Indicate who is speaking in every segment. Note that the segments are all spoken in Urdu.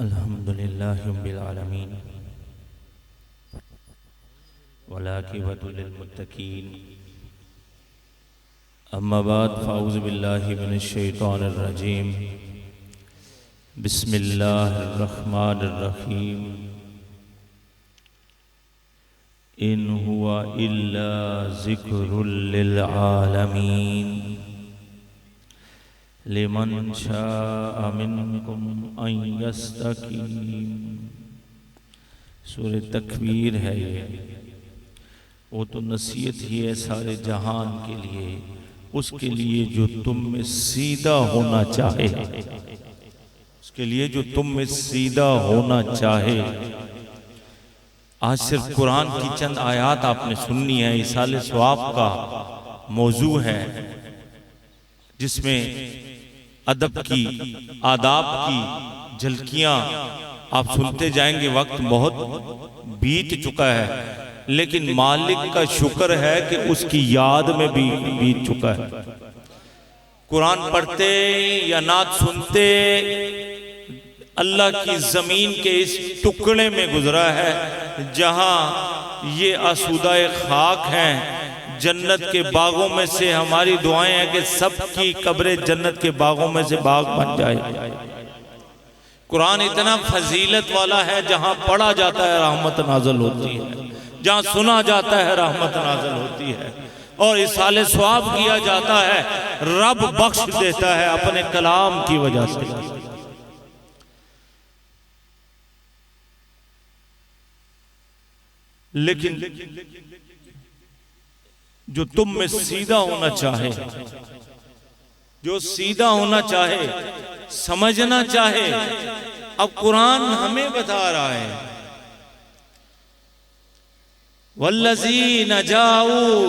Speaker 1: الحمدللہ رب العالمین والعاقبۃ للمتقین اما بعد فاعوذ باللہ من الشیطان الرجیم بسم اللہ الرحمن الرحیم ان ہوا الا ذکر للعالمین لمن شاء منکم ان یستقیم۔ سورہ تکویر ہے یہ، وہ تو نصیحت ہی ہے سارے جہان کے لیے، اس کے لیے جو تم میں سیدھا ہونا چاہے، اس کے لیے جو تم میں سیدھا ہونا چاہے۔ آج صرف قرآن کی چند آیات آپ نے سننی ہے، ایصال ثواب کا موضوع ہے، جس میں ادب کی، آداب کی جھلکیاں آپ سنتے جائیں گے۔ وقت بہت بیت چکا ہے، لیکن مالک کا شکر ہے کہ اس کی یاد میں بھی بیت چکا ہے۔ قرآن پڑھتے یا نعت سنتے اللہ کی زمین کے اس ٹکڑے میں گزرا ہے جہاں یہ آسودہ خاک ہیں۔ جنت کے باغوں میں سے ہماری دعائیں ہیں کہ سب کی قبریں جنت کے باغوں میں سے باغ بن جائے۔ قرآن اتنا فضیلت والا ہے، جہاں پڑھا جاتا ہے رحمت نازل ہوتی ہے، جہاں سنا جاتا ہے رحمت نازل ہوتی ہے، اور ایصال ثواب کیا جاتا ہے، رب بخش دیتا ہے اپنے کلام کی وجہ سے۔ لیکن جو تم میں سیدھا ہونا چاہے، جو سیدھا ہونا چاہے، سمجھنا چاہے، اب قرآن ہمیں بتا رہا ہے وَالَّذِينَ جَاءُوا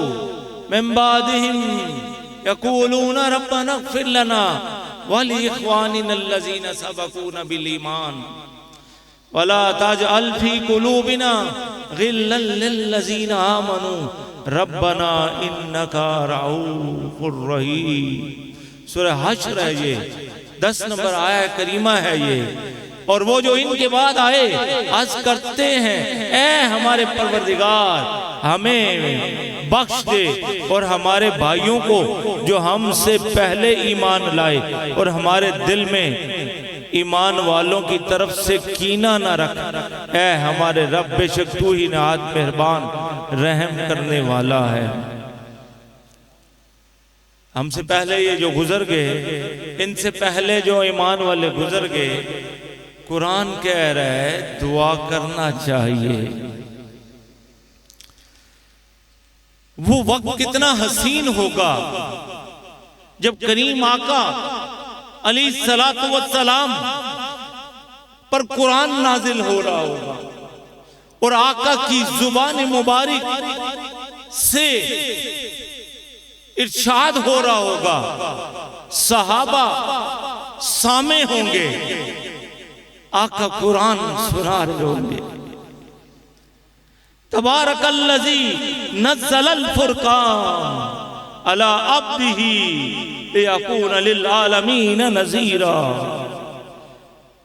Speaker 1: مِن بَعْدِهِمْ يَقُولُونَ رَبَّنَا اغْفِرْ لَنَا وَلِإِخْوَانِنَا الَّذِينَ سَبَقُونَا بِالْإِيمَانِ وَلَا تَجْعَلْ فِي قُلُوبِنَا غِلًّا لِّلَّذِينَ آمَنُوا ربنا انکا رعوف الرحیم۔ سورہ حشر ہے یہ، 10 نمبر آیہ کریمہ ہے یہ، اور وہ جو ان کے بعد آئے عرض کرتے ہیں اے ہمارے پروردگار ہمیں بخش دے، اور ہمارے بھائیوں کو جو ہم سے پہلے ایمان لائے، اور ہمارے دل میں ایمان والوں کی طرف سے کینہ نہ رکھ، اے ہمارے رب بے شک تو ہی نہایت مہربان رحم کرنے والا ہے۔ ہم سے پہلے یہ جو گزر گئے، ان سے پہلے جو ایمان والے گزر گئے، قرآن کہہ رہا ہے دعا کرنا چاہیے۔ وہ وقت کتنا حسین ہوگا جب کریم آقا علیہ السلام پر قرآن نازل ہو رہا ہوگا، اور آقا کی زبان مبارک سے ارشاد ہو رہا ہوگا، صحابہ سامع ہوں گے، آقا قرآن سنا رہے ہوں گے۔ تبارک الذی نزل الفرقان علی عبدہ لیکون للعالمین نذیرا۔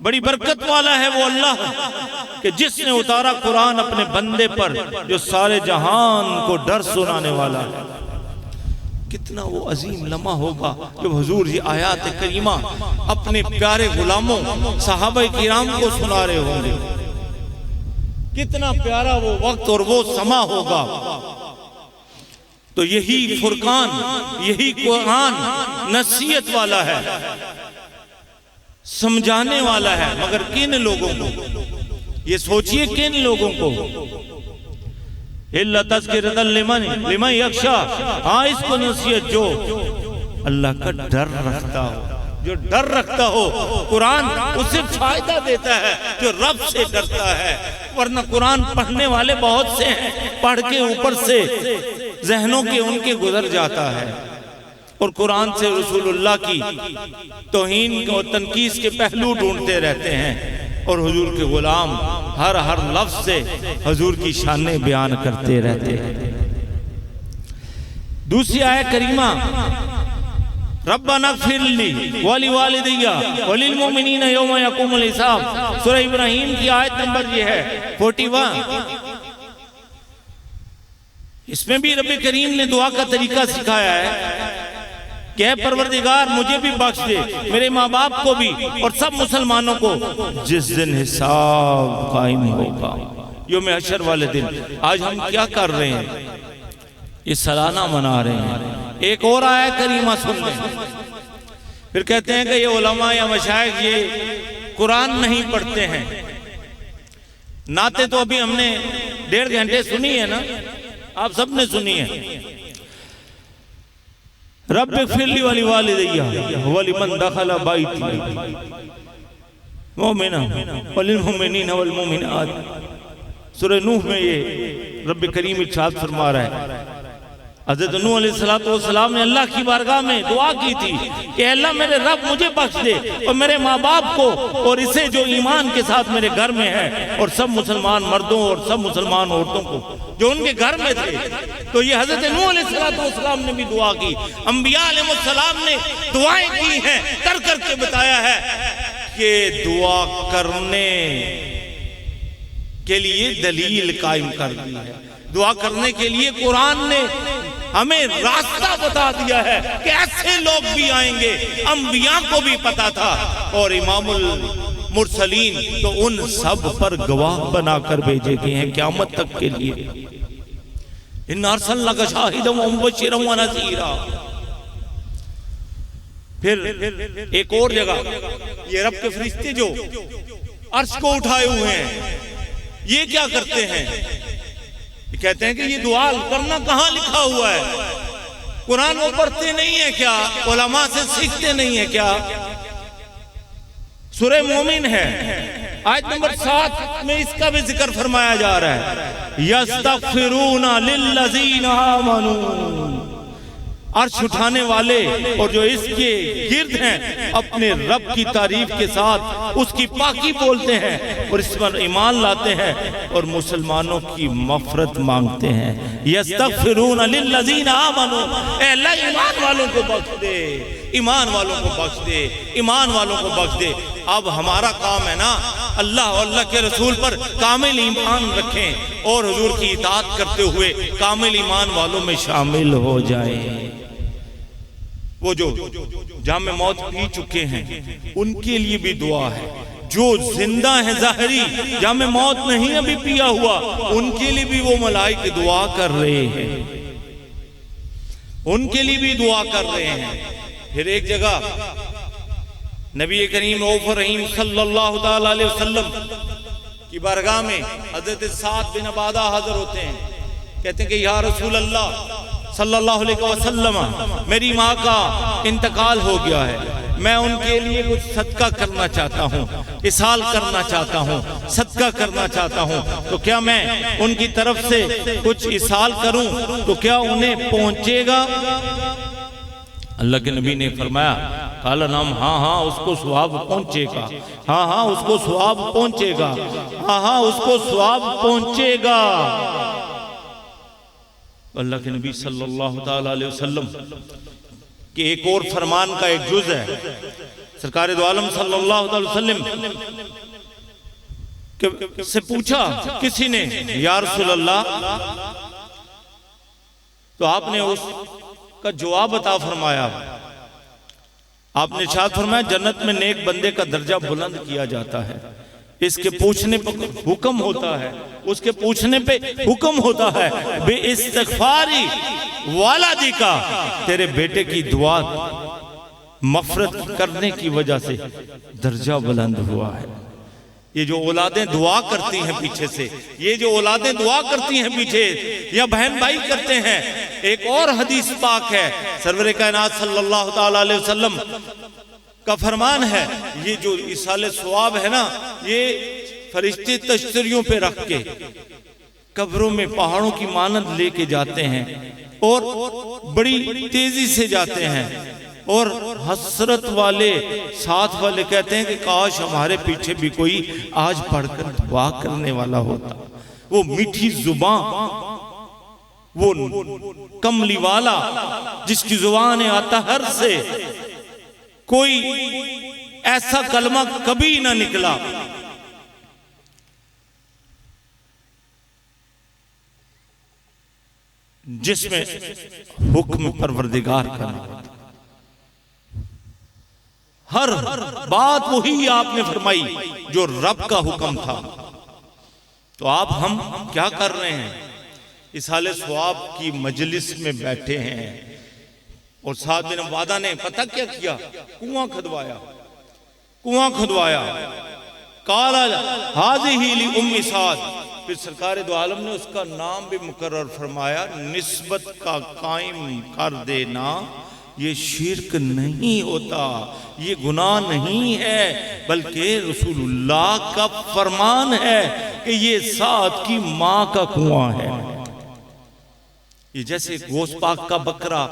Speaker 1: بڑی برکت والا ہے وہ اللہ کہ جس نے اتارا قرآن اپنے بندے پر، جو سارے جہان کو ڈر سنانے والا ہے۔ کتنا وہ عظیم لمحہ ہوگا جب حضور یہ آیات کریمہ اپنے پیارے غلاموں صحابہ کرام کو سنا رہے ہوں گے۔ کتنا پیارا وہ وقت اور وہ سما ہوگا۔ تو یہی فرقان، یہی قرآن نصیحت والا ہے، سمجھانے والا ہے، مگر کن لوگوں کو؟ یہ سوچئے کن لوگوں کو؟ إِلَّا تَذْكِرَةً لِمَنْ يَخْشَىٰ، ہاں اس کو نصیحت جو اللہ کا ڈر رکھتا ہو، جو ڈر رکھتا ہو۔ قرآن اسے فائدہ دیتا ہے جو رب سے ڈرتا ہے، ورنہ قرآن پڑھنے والے بہت سے ہیں، پڑھ کے اوپر سے ذہنوں کے ان کے گزر جاتا ہے، اور قرآن سے رسول اللہ کی توہین اور تنقیص کے پہلو ڈھونڈتے رہتے ہیں، اور حضور کے غلام ہر لفظ سے حضور کی شانیں بیان کرتے رہتے ہیں۔ دوسری آیہ کریمہ ربنا اغفر لی ولوالدی وللمؤمنین یوم یقوم الحساب. سورہ ابراہیم کی آیت نمبر یہ ہے 41. اس میں بھی رب کریم نے دعا کا طریقہ سکھایا ہے کہ اے پروردگار مجھے بھی بخش دے، میرے ماں باپ کو بھی، اور سب مسلمانوں کو جس دن حساب قائم ہوگا، یوم حشر والے دن. آج ہم کیا کر رہے ہیں؟ یہ سالانہ منا رہے ہیں. ایک اور آیت کریمہ سن لیں. پھر کہتے ہیں کہ یہ علماء یا مشائخ یہ قرآن نہیں پڑھتے ہیں. نعتیں تو ابھی ہم نے 1.5 گھنٹے سنی ہے نا، آپ سب نے سنی ہے. رب اغفر لی ولوالدی ولمن دخل بیتی مؤمنا وللمؤمنین والمؤمنات. سورہ نوح میں یہ رب کریم ارشاد فرما رہا ہے. حضرت نوح علیہ السلام نے اللہ کی بارگاہ میں دعا کی تھی کہ اللہ میرے رب مجھے بخش دے اور میرے ماں باپ کو اور اسے جو ایمان کے ساتھ میرے گھر میں ہے، اور سب مسلمان مردوں اور سب مسلمان عورتوں کو جو ان کے گھر میں تھے. تو یہ حضرت نوح علیہ السلام نے بھی دعا کی. انبیاء علیہ السلام نے دعائیں کی ہیں، کر کے بتایا ہے کہ دعا کرنے کے لیے دلیل قائم کر دی ہے. دعا کرنے کے لیے قرآن نے ہمیں راستہ بتا دیا ہے کہ ایسے لوگ بھی آئیں گے. انبیاء کو بھی پتا تھا، اور امام المرسلین تو ان سب پر گواہ بنا کر بھیجے گئے ہیں قیامت تک کے لیے. اِنَّا أَرْسَلْنَاكَ شَاهِدًا وَمُبَشِّرًا وَنَذِيرًا. پھر ایک اور جگہ یہ رب کے فرشتے جو عرش کو اٹھائے ہوئے ہیں، یہ کیا کرتے ہیں؟ یہ کہتے ہیں کہ یہ دعا کرنا کہاں لکھا ہوا ہے؟ قرآن وہ پڑھتے نہیں ہیں کیا؟ علماء سے سیکھتے نہیں ہیں کیا؟ سورہ مومن ہے، آیت نمبر 7 میں اس کا بھی ذکر فرمایا جا رہا ہے. یستغفرون للذین آمنوا. عرش اٹھانے والے اور جو اس کے گرد ہیں اپنے رب کی تعریف کے ساتھ اس کی پاکی بولتے ہیں اور اس پر ایمان لاتے ہیں اور مسلمانوں کی مغفرت مانگتے ہیں. یستغفرون للذین آمنوا. اے اللہ ایمان والوں کو بخش دے، ایمان والوں کو بخش دے، ایمان والوں کو بخش دے. اب ہمارا کام ہے نا اللہ اور اللہ کے رسول پر کامل ایمان رکھیں اور حضور کی اطاعت کرتے ہوئے کامل ایمان والوں میں شامل ہو جائیں. وہ جو جام موت پی چکے ہیں ان کے لیے بھی دعا ہے. جو زندہ ہیں ظاہری، جام موت نہیں ابھی پیا ہوا، ان کے لیے بھی وہ ملائکہ دعا کر رہے ہیں، ان کے لیے بھی دعا کر رہے ہیں. پھر ایک جگہ نبی کریم رؤوف رحیم صلی اللہ تعالیٰ علیہ وسلم کی بارگاہ میں حضرت سعد بن عبادہ حاضر ہوتے ہیں. کہتے ہیں کہ یا رسول اللہ صلی اللہ علیہ وسلم، میری ماں کا انتقال ہو گیا ہے، میں ان کے لیے کچھ صدقہ کرنا چاہتا ہوں، اصال کرنا چاہتا ہوں، صدقہ کرنا چاہتا ہوں، تو کیا میں ان کی طرف سے کچھ اصال کروں تو کیا انہیں پہنچے گا؟ اللہ کے نبی نے فرمایا قال نعم، ہاں اس کو ثواب پہنچے گا، ہاں اس کو ثواب پہنچے گا، ہاں اس کو ثواب پہنچے گا. اللہ کے نبی صلی اللہ تعالیٰ علیہ وسلم کہ ایک اور فرمان کا ایک جز ہے. سرکار دو عالم صلی اللہ علیہ وسلم سے پوچھا کسی نے یا رسول اللہ، تو آپ نے اس کا جواب عطا فرمایا. آپ نے ارشاد فرمایا جنت میں نیک بندے کا درجہ بلند کیا جاتا ہے، اس کے پوچھنے پہ حکم ہوتا ہے، اس کے پوچھنے پہ حکم ہوتا ہے بے استغفاری والدی کا، تیرے بیٹے کی دعا مغفرت کرنے کی وجہ سے درجہ بلند ہوا ہے. یہ جو اولادیں دعا کرتی ہیں پیچھے سے، یہ جو اولادیں دعا کرتی ہیں پیچھے یا بہن بھائی کرتے ہیں. ایک اور حدیث پاک ہے، سرور کائنات صلی اللہ تعالیٰ علیہ وسلم کا فرمان ہے، یہ جو ایصال ثواب ہے نا، یہ فرشتے تشتریوں پہ رکھ کے قبروں میں پہاڑوں کی مانند لے کے جاتے ہیں اور بڑی تیزی سے جاتے ہیں، اور حسرت والے ساتھ والے کہتے ہیں کہ کاش ہمارے پیچھے بھی کوئی آج پڑھ کر دعا کرنے والا ہوتا. وہ میٹھی زبان، وہ کملی والا جس کی زبان اطہر سے کوئی ایسا کلمہ کبھی نہ نکلا جس میں حکم پروردگار کا نام، ہر بات وہی آپ نے فرمائی جو رب کا حکم تھا۔ تو آپ ہم کیا کر رہے ہیں؟ اصحال ثواب کی مجلس میں بیٹھے ہیں اور سعد بن عبادہ نے پتہ کیا کیا؟ کنواں کھدوایا، قالا ھذہ لأم سعد، پھر سرکار دو عالم نے اس کا نام بھی مقرر فرمایا، نسبت کا قائم کر دینا یہ شرک نہیں ہوتا، یہ گناہ نہیں ہے، بلکہ رسول اللہ کا فرمان ہے کہ یہ سعد کی ماں کا کنواں ہے۔ یہ جیسے گوشت پاک کا بکرا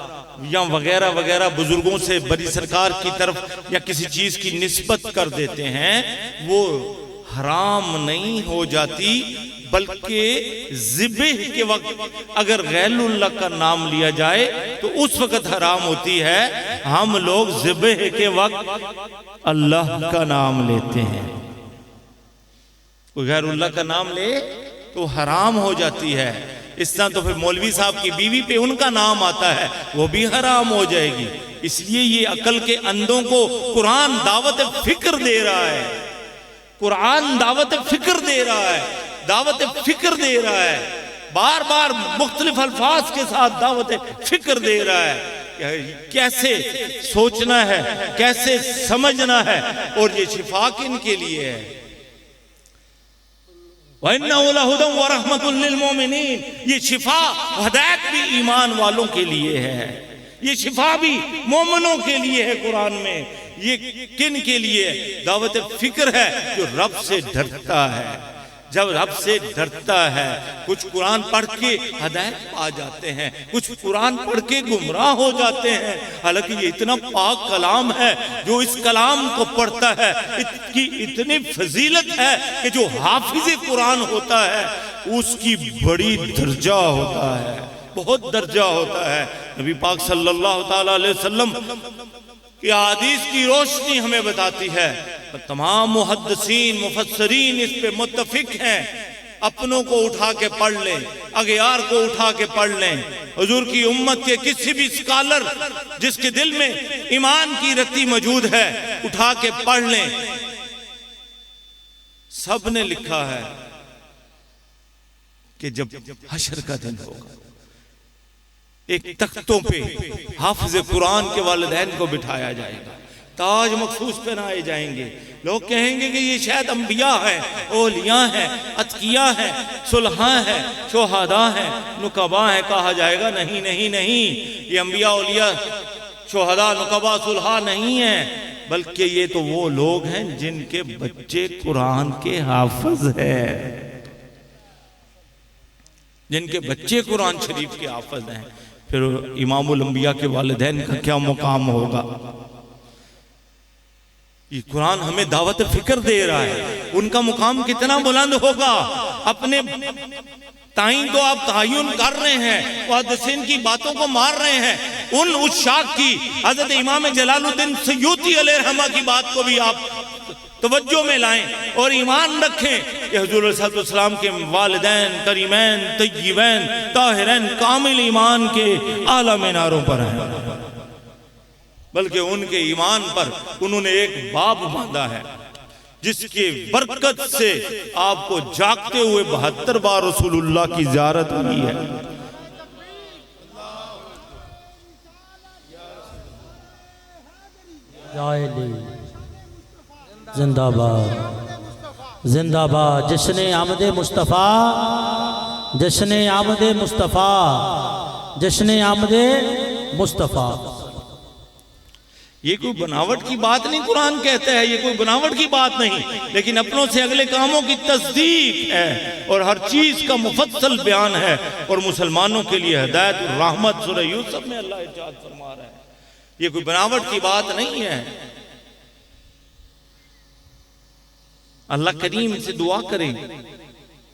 Speaker 1: یا وغیرہ وغیرہ بزرگوں سے بڑی سرکار کی طرف یا کسی چیز کی نسبت کر دیتے ہیں، وہ حرام نہیں ہو جاتی، بلکہ ذبح کے وقت اگر غیر اللہ کا نام لیا جائے تو اس وقت حرام ہوتی ہے۔ ہم لوگ ذبح کے وقت اللہ کا نام لیتے ہیں، کوئی غیر اللہ کا نام لے تو حرام ہو جاتی ہے۔ اس طرح تو پھر مولوی صاحب کی بیوی پہ ان کا نام آتا ہے، وہ بھی حرام ہو جائے گی۔ اس لیے یہ عقل کے اندھوں کو قرآن دعوت فکر دے رہا ہے، قرآن دعوت فکر دے رہا ہے، دعوت فکر دے رہا ہے، بار بار مختلف الفاظ کے ساتھ دعوت فکر دے رہا ہے، کیسے سوچنا ہے، کیسے سمجھنا ہے، اور یہ شفا کن کے لیے ہے؟ وَإِنَّهُ لَهُدًى وَرَحْمَةٌ لِّلْمُؤْمِنِينَ، یہ شفا ہدایت بھی ایمان والوں کے لیے ہے، یہ شفا بھی مومنوں کے لیے ہے۔ قرآن میں یہ کن کے لیے دعوت فکر ہے؟ جو رب سے ڈرتا ہے، جب رب سے ڈرتا ہے۔ کچھ قرآن پڑھ کے ہدایت پا جاتے ہیں، کچھ قرآن پڑھ کے گمراہ ہو جاتے ہیں، حالانکہ یہ اتنا پاک کلام ہے، جو اس کلام کو پڑھتا ہے اس کی اتنی فضیلت ہے کہ جو حافظ قرآن ہوتا ہے اس کی بڑی درجہ ہوتا ہے، بہت درجہ ہوتا ہے۔ نبی پاک صلی اللہ تعالیٰ علیہ وسلم کی حدیث کی روشنی ہمیں بتاتی ہے، تمام محدثین مفسرین اس پہ متفق ہیں، اپنوں کو اٹھا کے پڑھ لیں، اغیار کو اٹھا کے پڑھ لیں، حضور کی امت کے کسی بھی اسکالر جس کے دل میں ایمان کی رتی موجود ہے اٹھا کے پڑھ لیں، سب نے لکھا ہے کہ جب حشر کا دن ہوگا ایک تختوں پہ حافظ قرآن کے والدین کو بٹھایا جائے گا، تاج مخصوص پہنائے جائیں گے، لوگ کہیں گے کہ یہ شاید انبیاء ہیں، اولیاء ہیں، اتقیاء ہیں، صلحاء ہیں، شہداء ہیں، نقباء ہیں۔ کہا جائے گا نہیں نہیں نہیں، یہ انبیاء اولیاء شہداء نقباء صلحاء نہیں ہیں، بلکہ یہ تو وہ لوگ ہیں جن کے بچے قرآن کے حافظ ہیں، جن کے بچے قرآن شریف کے حافظ ہیں۔ پھر امام الانبیاء کے والدین کا کیا مقام ہوگا؟ یہ قرآن ہمیں دعوت فکر دے رہا ہے، ان کا مقام کتنا بلند ہوگا۔ اپنے تعین تو آپ تعین کر رہے ہیں، محدثین کی باتوں کو مار رہے ہیں، ان اشاق کی حضرت امام جلال الدین سیوطی علیہ رحمہ کی بات کو بھی آپ توجہ میں لائیں اور ایمان رکھیں کہ حضور صلی اللہ علیہ وسلم کے والدین کریمین طیبین طاہرین کامل ایمان کے اعلیٰ میناروں پر ہیں، بلکہ ان کے ایمان پر انہوں نے ایک باب باندھا ہے جس کے برکت سے آپ کو جاگتے ہوئے 72 بار رسول اللہ کی زیارت ہوئی ہے۔
Speaker 2: زندہ باد زندہ باد، جشن آمد مصطفیٰ، جشن آمد مصطفیٰ، جشن آمد مصطفیٰ۔
Speaker 1: یہ کوئی بناوٹ کی بات نہیں، قرآن کہتا ہے یہ کوئی بناوٹ کی بات نہیں، لیکن اپنوں سے اگلے کاموں کی تصدیق ہے اور ہر چیز کا مفصل بیان ہے، اور مسلمانوں کے لیے ہدایت الرحمت سورہ یوسف میں اللہ ارشاد فرما رہا ہے، یہ کوئی بناوٹ کی بات نہیں ہے۔ اللہ کریم سے دعا کریں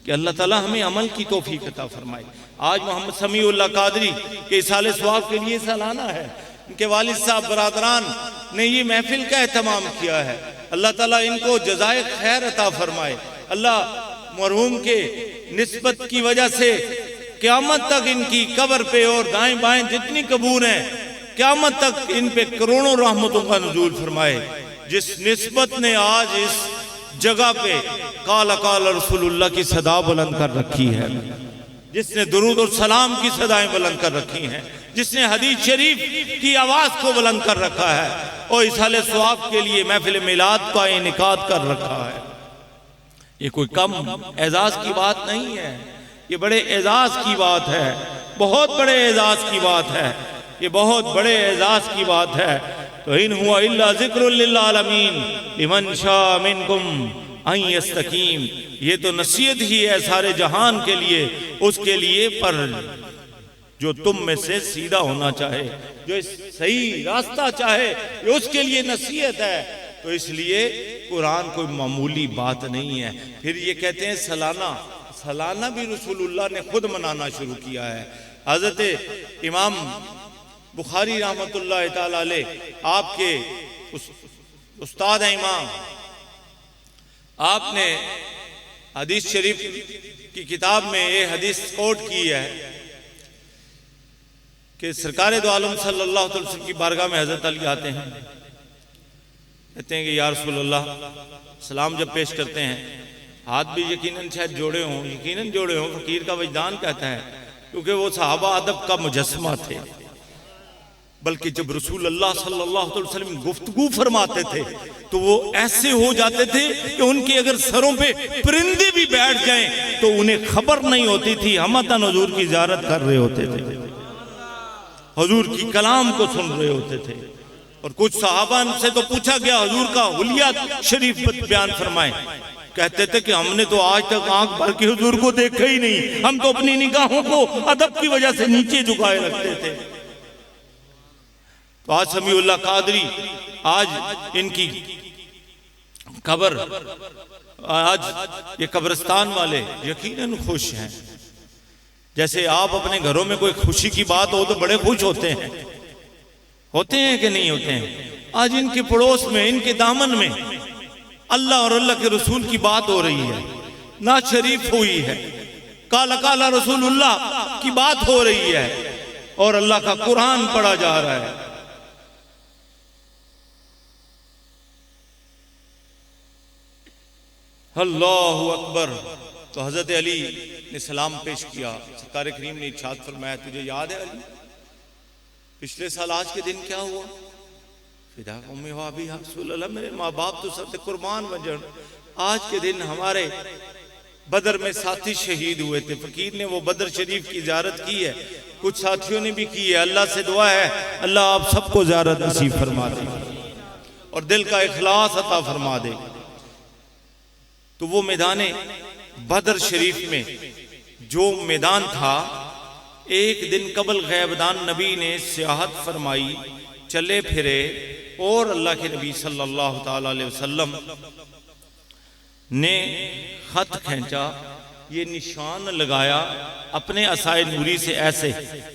Speaker 1: کہ اللہ تعالیٰ ہمیں عمل کی توفیق عطا فرمائے۔ آج محمد سمیع اللہ قادری کے اصال ثواب کے لیے سالانہ ہے، ان کے والد صاحب برادران نے یہ محفل کا اہتمام کیا ہے، اللہ تعالیٰ ان کو جزائے خیر عطا فرمائے۔ اللہ مرحوم کے نسبت کی وجہ سے قیامت تک ان کی قبر پہ اور دائیں بائیں جتنی قبور ہیں قیامت تک ان پہ کروڑوں رحمتوں کا نزول فرمائے۔ جس نسبت نے آج اس جگہ پہ قال قال رسول اللہ کی صدا بلند کر رکھی ہے، جس نے درود اور سلام کی صدائیں بلند کر رکھی ہیں، جس نے حدیث شریف کی آواز کو بلند کر رکھا ہے اور اصال ثواب کے لیے محفل میلاد کا انعقاد کر رکھا ہے، یہ کوئی کم اعزاز کی بات نہیں ہے، یہ بڑے اعزاز کی بات ہے، بہت بڑے اعزاز کی بات ہے، یہ بہت بڑے اعزاز کی بات ہے۔ تو ان ہوا الا ذکر للعالمین لمن شاء منکم ان یستقیم، یہ تو نصیحت ہی ہے سارے جہان کے لیے، اس کے لیے پر جو تم میں سے سیدھا ہونا چاہے، جو صحیح راستہ چاہے، یہ اس کے لیے نصیحت ہے۔ تو اس لیے قرآن کوئی معمولی بات نہیں ہے۔ پھر یہ کہتے ہیں سالانہ بھی رسول اللہ نے خود منانا شروع کیا ہے۔ حضرت امام بخاری رحمت اللہ تعالی علیہ، آپ کے استاد ہیں امام، آپ نے حدیث شریف کی کتاب میں یہ حدیث کوٹ کی ہے کہ سرکار دو عالم صلی اللہ علیہ وسلم کی بارگاہ میں حضرت علی آتے ہیں، کہتے ہیں کہ یا رسول اللہ، سلام جب پیش کرتے ہیں ہاتھ بھی یقیناً شاید جوڑے ہوں، فقیر کا وجدان کہتا ہے، کیونکہ وہ صحابہ ادب کا مجسمہ تھے، بلکہ جب رسول اللہ صلی اللہ علیہ وسلم گفتگو فرماتے تھے تو وہ ایسے ہو جاتے تھے کہ ان کے اگر سروں پہ پرندے بھی بیٹھ جائیں تو انہیں خبر نہیں ہوتی تھی، ہمتاً حضور کی زیارت کر رہے ہوتے تھے، حضور کی کلام کو سن رہے ہوتے تھے۔ اور کچھ صحابہ سے تو پوچھا گیا حضور کا حلیہ شریف بیان فرمائیں، کہتے تھے کہ ہم نے تو آج تک آنکھ بھر کے حضور کو دیکھا ہی نہیں، ہم تو اپنی نگاہوں کو ادب کی وجہ سے نیچے جھکائے رکھتے تھے۔ تو آج سمیع اللہ قادری، آج ان کی قبر، آج یہ قبرستان والے یقیناً خوش ہیں، جیسے آپ اپنے گھروں میں کوئی خوشی کی بات ہو تو بڑے خوش ہوتے ہیں کہ نہیں ہوتے ہیں؟ آج ان کے پڑوس میں، ان کے دامن میں اللہ اور اللہ کے رسول کی بات ہو رہی ہے، نعت شریف ہوئی ہے، قال قال رسول اللہ کی بات ہو رہی ہے، اور اللہ کا قرآن پڑھا جا رہا ہے۔ اللہ اکبر۔ تو حضرت علی نے سلام پیش کیا، سرکار کریم نے ارشاد فرمایا تجھے یاد ہے علی پچھلے سال آج کے دن کیا ہوا؟ فدا امی و ابی یا رسول اللہ، میرے ماں باپ تو سب قربان وجن، آج کے دن ہمارے بدر میں ساتھی شہید ہوئے تھے۔ فقیر نے وہ بدر شریف کی زیارت کی ہے، کچھ ساتھیوں نے بھی کی ہے، اللہ سے دعا ہے اللہ آپ سب کو زیارت نصیب فرما دے اور دل کا اخلاص عطا فرما دے۔ تو وہ میدان بدر شریف میں جو میدان تھا، ایک دن قبل غیبدان نبی نے سیاحت فرمائی، چلے پھرے، اور اللہ کے نبی صلی اللہ تعالی علیہ وسلم نے خط کھینچا، یہ نشان لگایا اپنے عصائے نوری سے، ایسے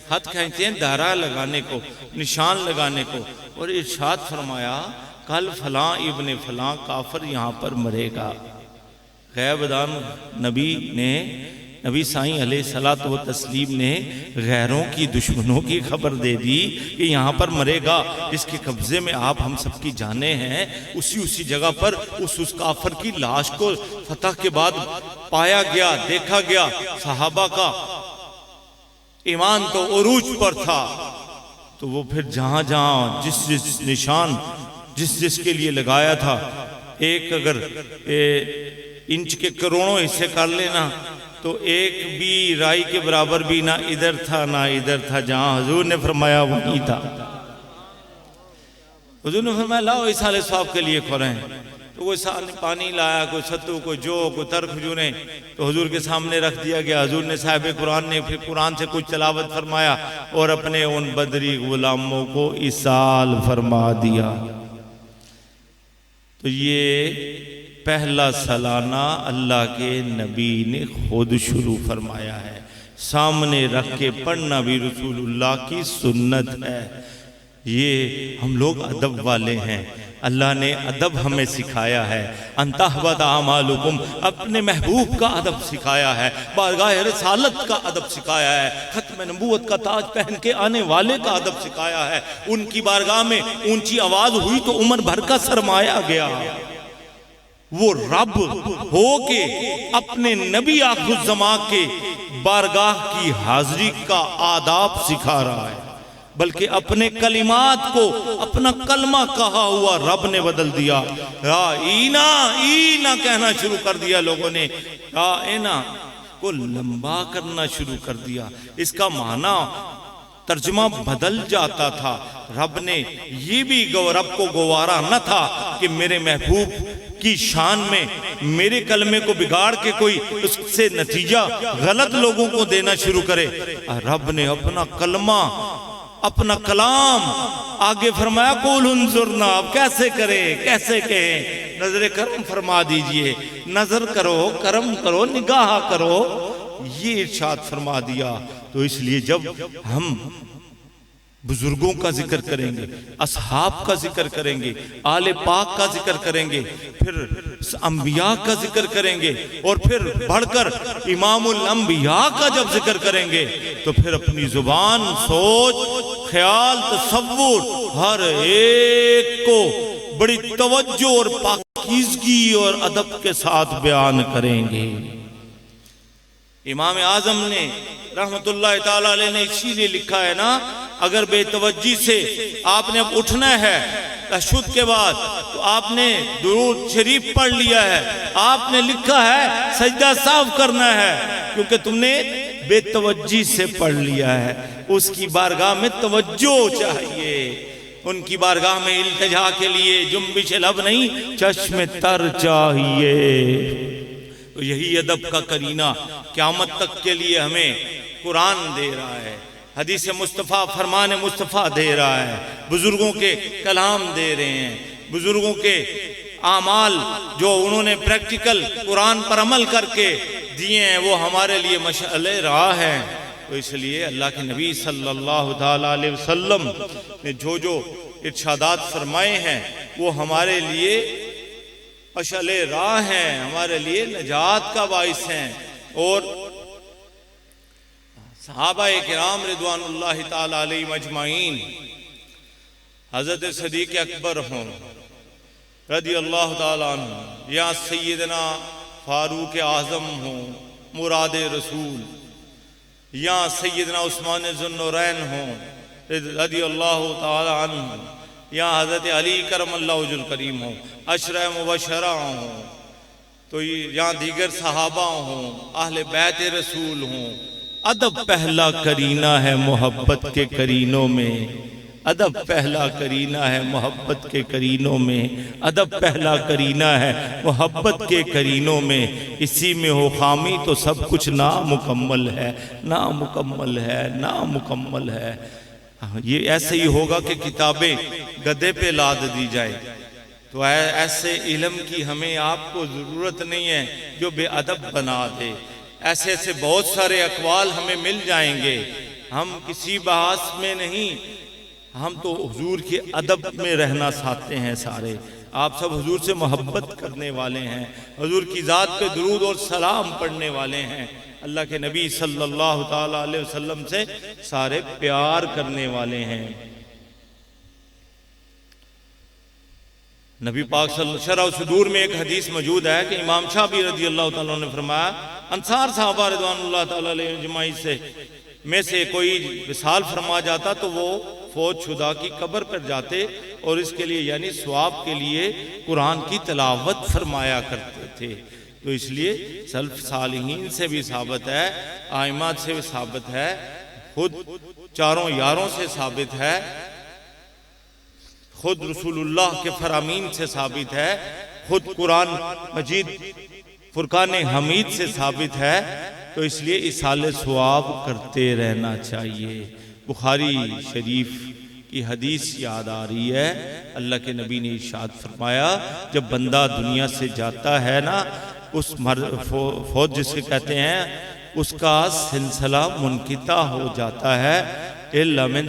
Speaker 1: خط کھینچتے ہیں دھارا لگانے کو، نشان لگانے کو، اور ارشاد فرمایا کل فلاں ابن فلاں کافر یہاں پر مرے گا۔ غیبدان نبی سائیں علیہ الصلوۃ والتسلیم نے غیروں کی دشمنوں کی خبر دے دی کہ یہاں پر مرے گا، جس کے قبضے میں آپ ہم سب کی جانیں ہیں، اسی جگہ پر اس کافر کی لاش کو فتح کے بعد پایا گیا، دیکھا گیا۔ صحابہ کا ایمان تو عروج پر تھا، تو وہ پھر جہاں جس نشان جس کے لیے لگایا تھا، ایک اگر انچ کے کروڑوں حصے کر لینا تو ایک بھی رائی کے برابر بھی نہ ادھر تھا نہ ادھر تھا، جہاں حضور نے فرمایا وہیں تھا۔ حضور نے فرمایا لاؤ اصال ثواب کے لیے کھولیں، تو کوئی پانی لایا، کوئی ستو، کوئی جو، کوئی تر کھجوریں، تو حضور کے سامنے رکھ دیا گیا۔ حضور نے صاحب قرآن نے پھر قرآن سے کچھ تلاوت فرمایا اور اپنے ان بدری غلاموں کو اصال فرما دیا۔ تو یہ پہلا سالانہ اللہ کے نبی نے خود شروع فرمایا ہے، سامنے رکھ کے پڑھنا بھی رسول اللہ کی سنت ہے۔ یہ ہم لوگ ادب والے ہیں، اللہ نے ادب ہمیں سکھایا ہے۔ انتحبط اعمالکم، اپنے محبوب کا ادب سکھایا ہے، بارگاہ رسالت کا ادب سکھایا ہے، ختم نبوت کا تاج پہن کے آنے والے کا ادب سکھایا ہے۔ ان کی بارگاہ میں اونچی آواز ہوئی تو عمر بھر کا سرمایا گیا۔ وہ رب ہو کے اپنے نبی آخر الزمان کے بارگاہ کی حاضری کا آداب سکھا رہا ہے، بلکہ اپنے کلمات کو، اپنا کلمہ کہا ہوا رب نے بدل دیا۔ اینا کہنا شروع کر دیا لوگوں نے، اینا کو لمبا کرنا شروع کر دیا۔ اس کا معنی ترجمہ بدل جاتا تھا۔ رب نے یہ بھی رب کو گوارا نہ تھا کہ میرے محبوب کی شان میں میرے کلمے کو بگاڑ کے کوئی اس سے نتیجہ غلط لوگوں کو دینا شروع کرے۔ رب نے اپنا کلمہ، اپنا کلام آگے فرمایا، قول انظرنا، اب کیسے کریں، کیسے کہیں، نظر کرم فرما دیجئے، نظر کرو، کرم کرو، نگاہ کرو، یہ ارشاد فرما دیا۔ تو اس لیے جب ہم بزرگوں کا ذکر کریں گے، اصحاب کا ذکر کریں گے، آل پاک کا ذکر کریں گے، پھر انبیاء کا ذکر کریں گے، اور پھر بڑھ کر امام الانبیاء کا جب ذکر کریں گے، تو پھر اپنی زبان، سوچ، خیال، تصور، ہر ایک کو بڑی توجہ اور پاکیزگی اور ادب کے ساتھ بیان کریں گے۔ امام اعظم نے رحمت اللہ تعالیٰ علیہ نے اسی لیے لکھا ہے نا، اگر بے توجہی سے آپ نے اب اٹھنا ہے تشہد کے بعد تو آپ نے درود شریف پڑھ لیا ہے، آپ نے لکھا ہے سجدہ صاف کرنا ہے، کیونکہ تم نے بے توجہی سے پڑھ لیا ہے۔ اس کی بارگاہ میں توجہ چاہیے، ان کی بارگاہ میں التجا کے لیے جنبش لب نہیں، چشم تر چاہیے۔ تو یہی ادب کا کرینہ قیامت تک کے لیے ہمیں قرآن دے رہا ہے، حدیث مصطفیٰ، فرمان مصطفیٰ دے رہا ہے، بزرگوں کے کلام دے رہے ہیں، بزرگوں کے اعمال جو انہوں نے پریکٹیکل قرآن پر عمل کر کے دیے ہیں، وہ ہمارے لیے مشعل راہ ہیں۔ تو اس لیے اللہ کے نبی صلی اللہ علیہ وسلم نے جو ارشادات فرمائے ہیں وہ ہمارے لیے مشعل راہ ہیں، ہمارے لیے نجات کا باعث ہیں۔ اور صحابہ کرام رضوان اللہ تعالی علیہ مجمعین، حضرت صدیق اکبر ہوں رضی اللہ تعالیٰ عنہ، یا سیدنا فاروق اعظم ہوں مراد رسول، یا سیدنا عثمان ذو النورین ہوں رضی اللہ تعالیٰ عنہ، یا حضرت علی کرم اللہ وجہ الکریم ہوں، عشرہ مبشرہ ہوں، تو یا دیگر صحابہ ہوں، اہل بیت رسول ہوں۔ ادب پہلا کرینہ ہے محبت کے کرینوں میں، ادب پہلا کرینہ ہے محبت کے کرینوں میں، ادب پہلا کرینہ ہے محبت کے کرینوں میں۔ اسی میں ہو خامی تو سب کچھ نامکمل ہے، نامکمل ہے، نامکمل ہے۔ یہ ایسے ہی ہوگا کہ کتابیں گدے پہ لاد دی جائیں، تو ایسے علم کی ہمیں آپ کو ضرورت نہیں ہے جو بے ادب بنا دے۔ ایسے ایسے بہت سارے اقوال ہمیں مل جائیں گے، ہم کسی بحث میں نہیں، ہم تو حضور کے ادب میں رہنا چاہتے ہیں سارے۔ آپ سب حضور سے محبت کرنے والے ہیں، حضور کی ذات پہ درود اور سلام پڑھنے والے ہیں، اللہ کے نبی صلی اللہ تعالیٰ علیہ وسلم سے سارے پیار کرنے والے ہیں۔ نبی پاک صلی اللہ علیہ وسلم شرح صدور میں ایک حدیث موجود ہے کہ امام شافعی رضی اللہ تعالیٰ نے فرمایا، انصار صحابہ رضوان اللہ تعالیٰ علیہ اجمعین میں سے کوئی وصال فرما جاتا تو وہ فوت شدہ کی قبر پر جاتے اور اس کے لیے یعنی ثواب کے لیے قرآن کی تلاوت فرمایا کرتے تھے۔ تو اس لیے سلف صالحین سے بھی ثابت ہے، ائمہ سے بھی ثابت ہے، خود چاروں یاروں سے ثابت ہے، خود رسول اللہ کے فرامین سے ثابت ہے، خود قرآن مجید فرقان حمید سے ثابت ہے۔ تو اس لیے اصال ثواب کرتے رہنا چاہیے۔ بخاری شریف کی حدیث یاد آ رہی ہے۔ اللہ کے نبی نے ارشاد فرمایا جب بندہ دنیا سے جاتا ہے نا، اس فوت جسے کہتے ہیں، اس کا سلسلہ منقطع ہو جاتا ہے الا من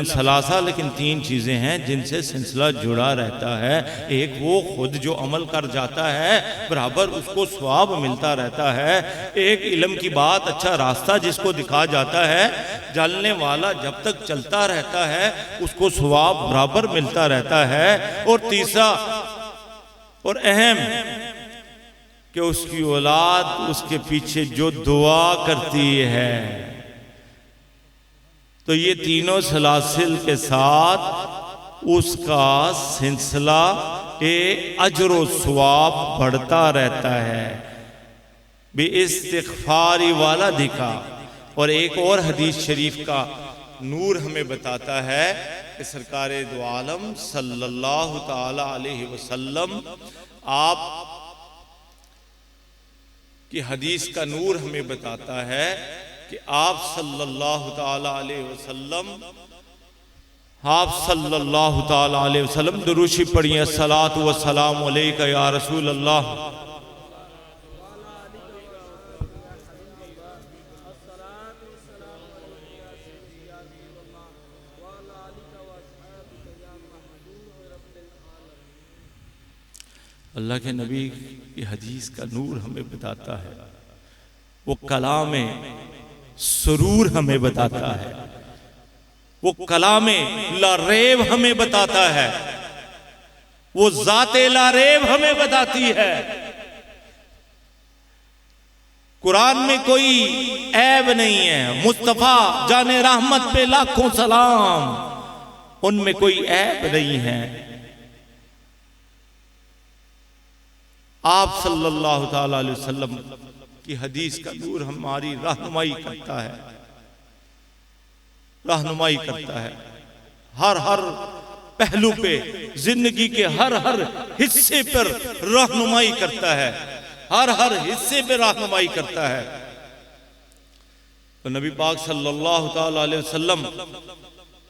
Speaker 1: ثلاثہ، لیکن 3 چیزیں ہیں جن سے سلسلہ جڑا رہتا ہے۔ ایک وہ خود جو عمل کر جاتا ہے برابر اس کو ثواب ملتا رہتا ہے۔ ایک علم کی بات، اچھا راستہ جس کو دکھا جاتا ہے، چلنے والا جب تک چلتا رہتا ہے اس کو ثواب برابر ملتا رہتا ہے۔ اور تیسرا اور اہم کہ اس کی اولاد اس کے پیچھے جو دعا کرتی ہے، تو یہ تینوں سلاسل کے ساتھ اس کا سلسلہ اجر و ثواب بڑھتا رہتا ہے باستغفار والدکا۔ اور ایک اور حدیث شریف کا نور ہمیں بتاتا ہے کہ سرکار دو عالم صلی اللہ تعالی علیہ وسلم، آپ کی حدیث کا نور ہمیں بتاتا ہے کہ آپ صلی اللہ تعالی علیہ وسلم دروشی پڑھیں، الصلاۃ والسلام علیکہ یا رسول اللہ۔ اللہ کے نبی کی حدیث کا نور ہمیں بتاتا ہے، وہ کلام سرور ہمیں بتاتا ہے، وہ کلام لا ریب ہمیں بتاتا ہے، وہ ذات لا ریب ہمیں بتاتی ہے۔ قرآن میں کوئی عیب نہیں ہے، مصطفیٰ جان رحمت پہ لاکھوں سلام، ان میں کوئی عیب نہیں ہے۔ آپ صلی اللہ تعالی علیہ وسلم کی حدیث کا نور ہماری رہنمائی کرتا ہے، رہنمائی کرتا ہے ہر پہلو پہ، زندگی کے ہر حصے پر رہنمائی کرتا ہے، ہر حصے پہ رہنمائی کرتا ہے۔ تو نبی پاک صلی اللہ تعالی علیہ وسلم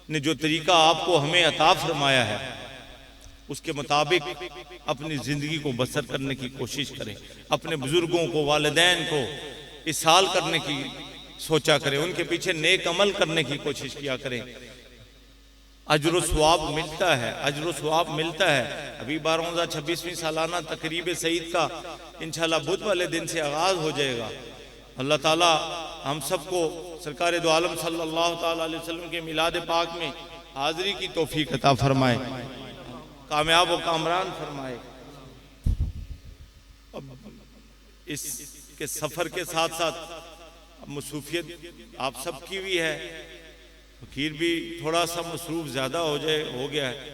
Speaker 1: نے جو طریقہ آپ کو ہمیں عطا فرمایا ہے، اس کے مطابق اپنی زندگی کو بسر کرنے کی کوشش کریں، اپنے بزرگوں کو، والدین کو اصحال کرنے کی سوچا کریں، ان کے پیچھے نیک عمل کرنے کی کوشش کیا کریں۔ اجر و ثواب ملتا ہے، اجر و ثواب ملتا ہے۔ ابھی 12واں 26ویں سالانہ تقریب سعید کا انشاءاللہ بدھ والے دن سے آغاز ہو جائے گا۔ اللہ تعالی ہم سب کو سرکار دو عالم صلی اللہ تعالی علیہ وسلم کے میلاد پاک میں حاضری کی توفیق عطا فرمائے، کامیاب و کامران فرمائے۔ اب اس کے سفر کے ساتھ ساتھ مصروفیت آپ سب کی بھی ہے، فقیر بھی تھوڑا سا مصروف زیادہ ہو گیا ہے،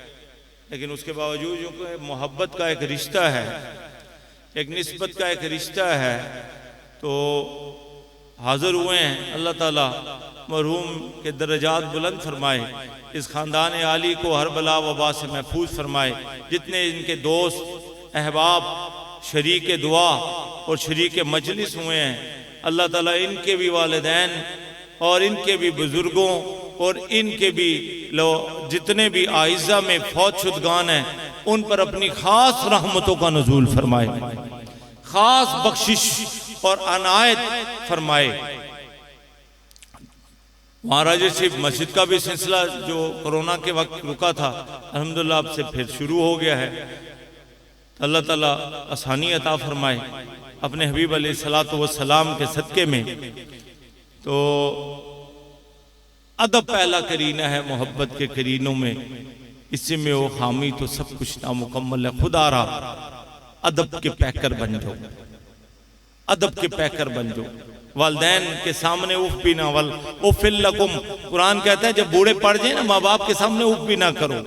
Speaker 1: لیکن اس کے باوجود جو کہ محبت کا ایک رشتہ ہے، ایک نسبت کا ایک رشتہ ہے، تو حاضر ہوئے ہیں۔ اللہ تعالیٰ مرحوم کے درجات بلند فرمائے، اس خاندان عالی کو ہر بلا وبا سے محفوظ فرمائے۔ جتنے ان کے دوست، احباب، شریک دعا اور شریک مجلس ہوئے ہیں، اللہ تعالیٰ ان کے بھی والدین اور ان کے بھی بزرگوں اور ان کے بھی جتنے بھی اعزہ میں فوت شدگان ہیں، ان پر اپنی خاص رحمتوں کا نزول فرمائے، خاص بخشش اور عنایت فرمائے۔ مہاراجہ صرف مسجد کا بھی سلسلہ جو کرونا کے وقت رکا تھا، الحمدللہ اب سے پھر شروع ہو گیا ہے۔ اللہ تعالیٰ آسانی عطا فرمائے اپنے حبیب علیہ السلام کے صدقے میں۔ تو ادب پہلا کرینہ ہے محبت کے کرینوں میں، اسی میں وہ خامی تو سب کچھ نامکمل ہے۔ خدا را ادب کے پیکر بن جاؤ، ادب کے پیکر بن جاؤ۔ والدین کے سامنے اف بھی نہ اُفِّل لَكُمْ، قرآن کہتا ہے جب بوڑھے پڑ جائیں نا، ماں باپ کے سامنے اف بھی نہ کرو،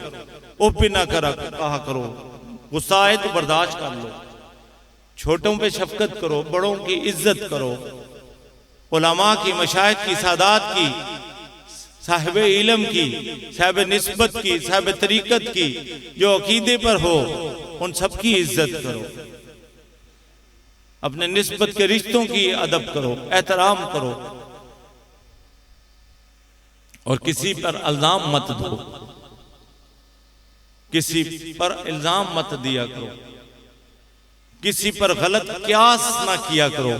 Speaker 1: اف بھی نہ کہا کرو، غصہ آئے تو برداشت کر لو، چھوٹوں پہ شفقت کرو، بڑوں کی عزت کرو، علماء کی، مشائخ کی، سادات کی، صاحب علم کی، صاحب نسبت کی، صاحب طریقت کی، جو عقیدے پر ہو، ان سب کی عزت کرو، اپنے نسبت کے رشتوں کی ادب کرو، احترام کرو۔ اور کسی پر الزام مت دو، کسی پر الزام مت دیا کرو، کسی پر غلط قیاس نہ کیا کرو۔